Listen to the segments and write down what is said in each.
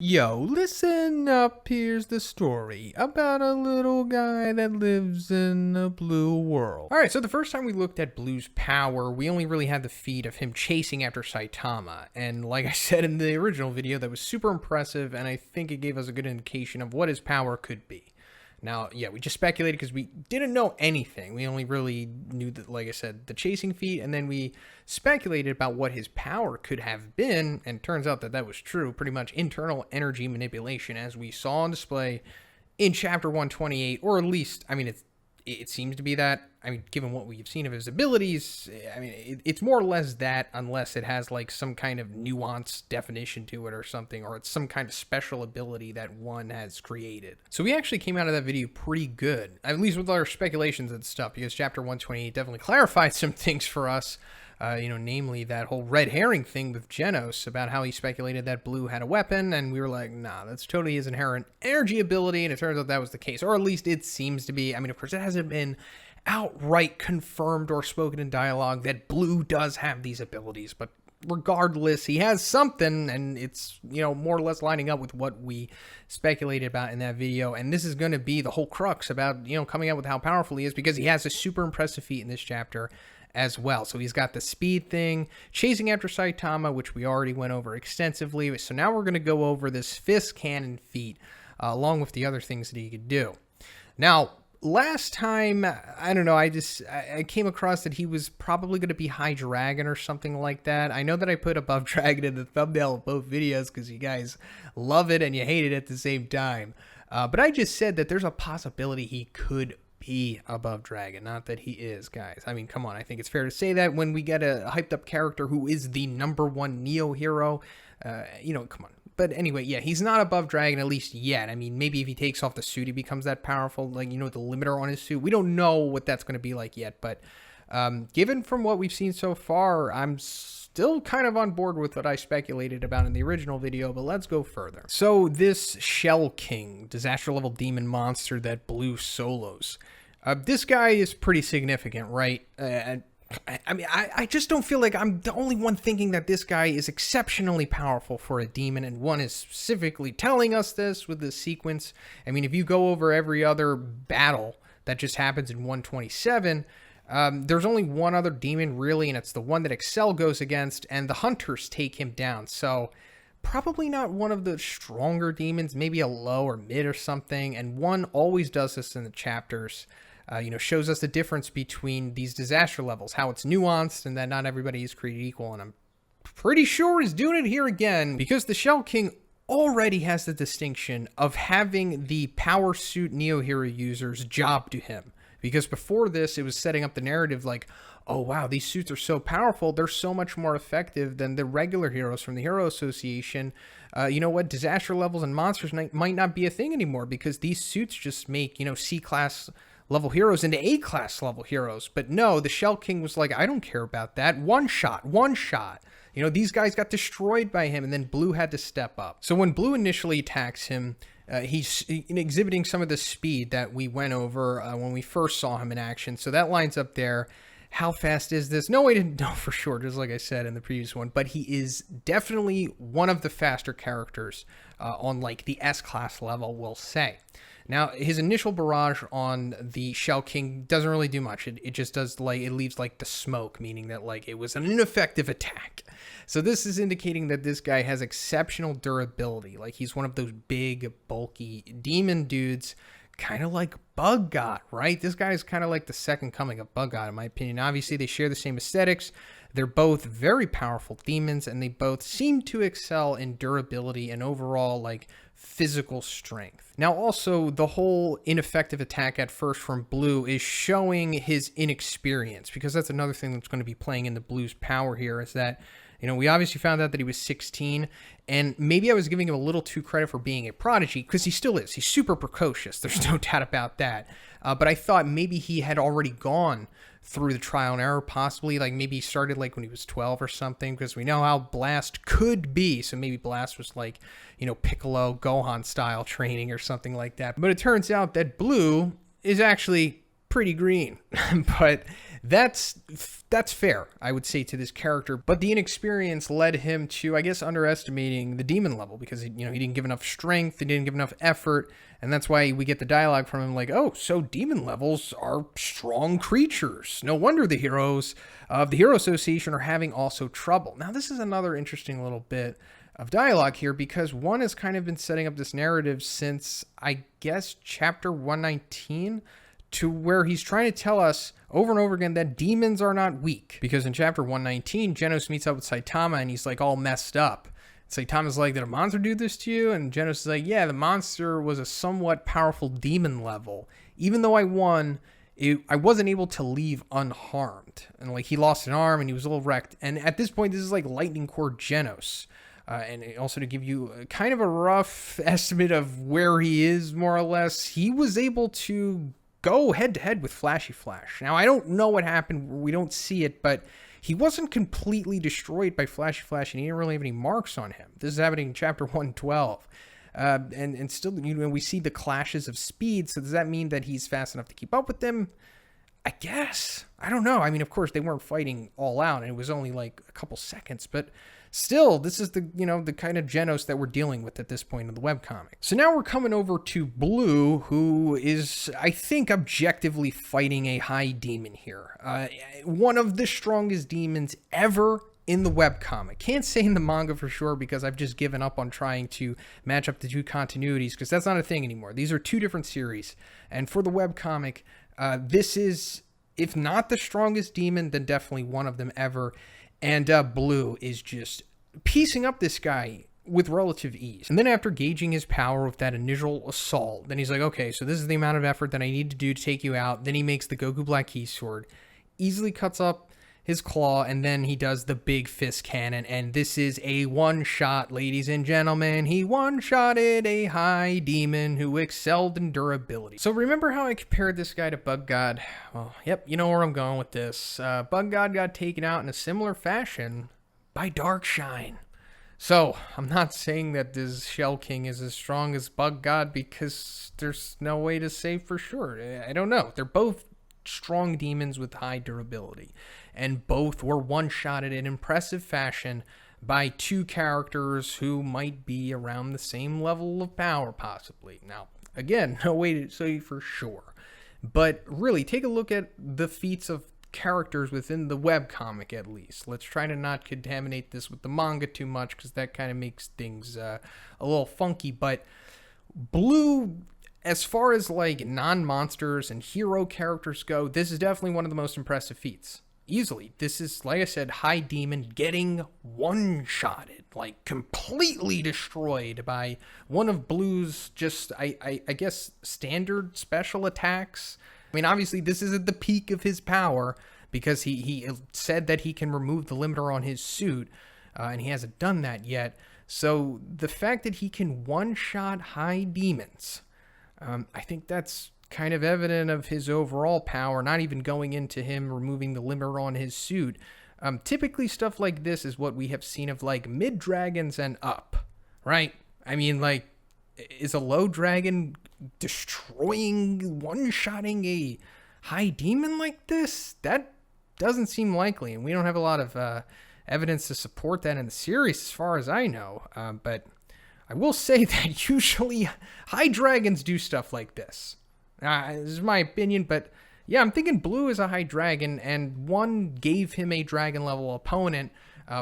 Yo, listen up, here's the story about a little guy that lives in a blue world. Alright, so the first time we looked at Blue's power, we only really had the feed of him chasing after Saitama, and like I said in the original video, that was super impressive, and I think it gave us a good indication of what his power could be. Now, yeah, we just speculated because we didn't know anything. We only really knew that, like I said, the chasing feat, and then we speculated about what his power could have been, and turns out that that was true. Pretty much internal energy manipulation, as we saw on display in Chapter 128, or at least, I mean, it seems to be that. I mean, given what we've seen of his abilities, I mean, it's more or less that, unless it has like some kind of nuanced definition to it or something, or it's some kind of special ability that one has created. So we actually came out of that video pretty good, at least with our speculations and stuff, because Chapter 128 definitely clarified some things for us. Namely that whole red herring thing with Genos about how he speculated that Blue had a weapon, and we were like, nah, that's totally his inherent energy ability, and it turns out that was the case, or at least it seems to be. I mean, of course, it hasn't been outright confirmed or spoken in dialogue that Blue does have these abilities, but regardless, he has something, and it's, more or less lining up with what we speculated about in that video, and this is going to be the whole crux about, coming out with how powerful he is, because he has a super impressive feat in this chapter as well. So he's got the speed thing, chasing after Saitama, which we already went over extensively. So now we're going to go over this fist cannon feat, along with the other things that he could do. Now, last time, I don't know, I came across that he was probably going to be High Dragon or something like that. I know that I put Above Dragon in the thumbnail of both videos because you guys love it and you hate it at the same time. But I just said that there's a possibility he could be Above Dragon, not that he is, guys. I mean, come on, I think it's fair to say that when we get a hyped up character who is the #1 Neo hero, come on. But anyway, yeah, he's not Above Dragon, at least yet. I mean, maybe if he takes off the suit, he becomes that powerful, like, the limiter on his suit. We don't know what that's going to be like yet, but given from what we've seen so far, I'm still kind of on board with what I speculated about in the original video, but let's go further. So this Shell King, disaster level demon monster that Blue solos, this guy is pretty significant, right? I just don't feel like I'm the only one thinking that this guy is exceptionally powerful for a demon, and one is specifically telling us this with this sequence. I mean, if you go over every other battle that just happens in 127, there's only one other demon really, and it's the one that Excel goes against, and the hunters take him down. So probably not one of the stronger demons, maybe a low or mid or something, and one always does this in the chapters. Shows us the difference between these disaster levels, how it's nuanced and that not everybody is created equal, and I'm pretty sure he's doing it here again, because the Shell King already has the distinction of having the power suit Neo Hero users job to him. Because before this, it was setting up the narrative like, oh wow, these suits are so powerful, they're so much more effective than the regular heroes from the Hero Association. You know what, disaster levels and monsters might not be a thing anymore, because these suits just make, C-class level heroes into A-class level heroes. But no, the Shell King was like, I don't care about that. One shot. These guys got destroyed by him, and then Blue had to step up. So when Blue initially attacks him, he's exhibiting some of the speed that we went over when we first saw him in action. So that lines up there. How fast is this? No way to know for sure, just like I said in the previous one. But he is definitely one of the faster characters on like the S-class level, we'll say. Now, his initial barrage on the Shell King doesn't really do much. It just does, like, it leaves, like, the smoke, meaning that, like, it was an ineffective attack. So this is indicating that this guy has exceptional durability. Like, he's one of those big, bulky demon dudes, kind of like Bug God, right? This guy is kind of like the second coming of Bug God, in my opinion. Obviously, they share the same aesthetics. They're both very powerful demons, and they both seem to excel in durability and overall, like, physical strength. Now, also, the whole ineffective attack at first from Blue is showing his inexperience, because that's another thing that's going to be playing into Blue's power here, is that, we obviously found out that he was 16, and maybe I was giving him a little too credit for being a prodigy, because he still is. He's super precocious. There's no doubt about that. But I thought maybe he had already gone through the trial and error, possibly, like maybe he started like when he was 12 or something, because we know how Blast could be. So maybe Blast was like, Piccolo, Gohan style training or something like that. But it turns out that Blue is actually pretty green. But that's fair, I would say, to this character. But the inexperience led him to, I guess, underestimating the demon level, because he didn't give enough strength, he didn't give enough effort, and that's why we get the dialogue from him like, oh, so demon levels are strong creatures. No wonder the heroes of the Hero Association are having also trouble. Now, this is another interesting little bit of dialogue here, because one has kind of been setting up this narrative since, I guess, chapter 119, to where he's trying to tell us over and over again that demons are not weak. Because in chapter 119, Genos meets up with Saitama and he's like all messed up. Saitama's like, did a monster do this to you? And Genos is like, yeah, the monster was a somewhat powerful demon level. Even though I won, I wasn't able to leave unharmed. And like, he lost an arm and he was a little wrecked. And at this point, this is like Lightning Core Genos. And also to give you kind of a rough estimate of where he is, more or less, he was able to go head-to-head with Flashy Flash. Now, I don't know what happened. We don't see it, but he wasn't completely destroyed by Flashy Flash, and he didn't really have any marks on him. This is happening in chapter 112. And still, we see the clashes of speed, so does that mean that he's fast enough to keep up with them? I guess. I don't know. I mean, of course, they weren't fighting all out, and it was only like a couple seconds, but still, this is the kind of Genos that we're dealing with at this point in the webcomic. So now we're coming over to Blue, who is, I think, objectively fighting a high demon here. One of the strongest demons ever in the webcomic. Can't say in the manga for sure, because I've just given up on trying to match up the two continuities, because that's not a thing anymore. These are two different series. And for the webcomic, this is, if not the strongest demon, then definitely one of them ever. And Blue is just piecing up this guy with relative ease. And then after gauging his power with that initial assault, then he's like, okay, so this is the amount of effort that I need to do to take you out. Then he makes the Goku Black Key Sword, easily cuts up his claw, and then he does the big fist cannon. And this is a one-shot, ladies and gentlemen. He one-shotted a high demon who excelled in durability. So remember how I compared this guy to Bug God? Well, yep, you know where I'm going with this. Bug God got taken out in a similar fashion by Darkshine. So I'm not saying that this Shell King is as strong as Bug God, because there's no way to say for sure. I don't know. They're both strong demons with high durability, and both were one-shotted in impressive fashion by two characters who might be around the same level of power, possibly. Now, again, no way to say for sure, but really take a look at the feats of characters within the webcomic, at least. Let's try to not contaminate this with the manga too much, because that kind of makes things a little funky. But Blue, as far as like non-monsters and hero characters go, this is definitely one of the most impressive feats. Easily. This is, like I said, high demon getting one-shotted, like completely destroyed by one of Blue's just, I guess, standard special attacks. I mean, obviously, this is at the peak of his power, because he said that he can remove the limiter on his suit, and he hasn't done that yet. So the fact that he can one-shot high demons, I think that's kind of evident of his overall power, not even going into him removing the limiter on his suit. Typically, stuff like this is what we have seen of, like, mid-dragons and up, right? I mean, like, is a low dragon destroying, one-shotting a high demon like this? That doesn't seem likely, and we don't have a lot of evidence to support that in the series, as far as I know. But I will say that usually high dragons do stuff like this. This is my opinion, but yeah, I'm thinking Blue is a high dragon, and one gave him a dragon level opponent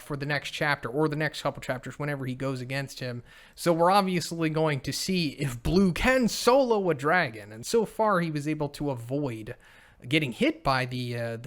for the next chapter, or the next couple chapters, whenever he goes against him. So we're obviously going to see if Blue can solo a dragon, and so far he was able to avoid getting hit by the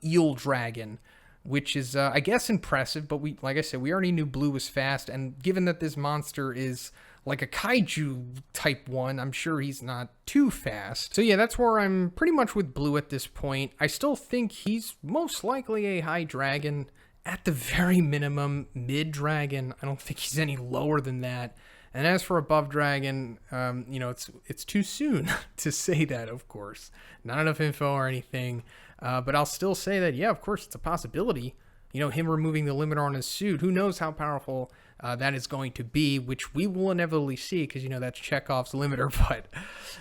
eel dragon, which is, I guess, impressive. But like I said, we already knew Blue was fast, and given that this monster is like a kaiju type one, I'm sure he's not too fast. So yeah, that's where I'm pretty much with Blue at this point. I still think he's most likely a high dragon, at the very minimum, mid-dragon. I don't think he's any lower than that. And as for above dragon, it's too soon to say that, of course. Not enough info or anything. But I'll still say that, yeah, of course, it's a possibility. Him removing the limiter on his suit, who knows how powerful that is going to be, which we will inevitably see, because, that's Chekhov's limiter. But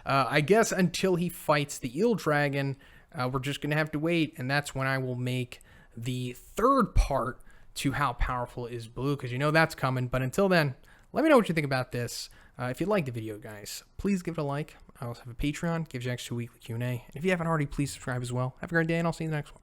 I guess until he fights the eel dragon, we're just going to have to wait. And that's when I will make the third part to how powerful is Blue, because you know that's coming. But until then, let me know what you think about this. If you liked the video, guys, please give it a like. I also have a Patreon, gives you extra weekly Q&A. And if you haven't already, please subscribe as well. Have a great day, and I'll see you in the next one.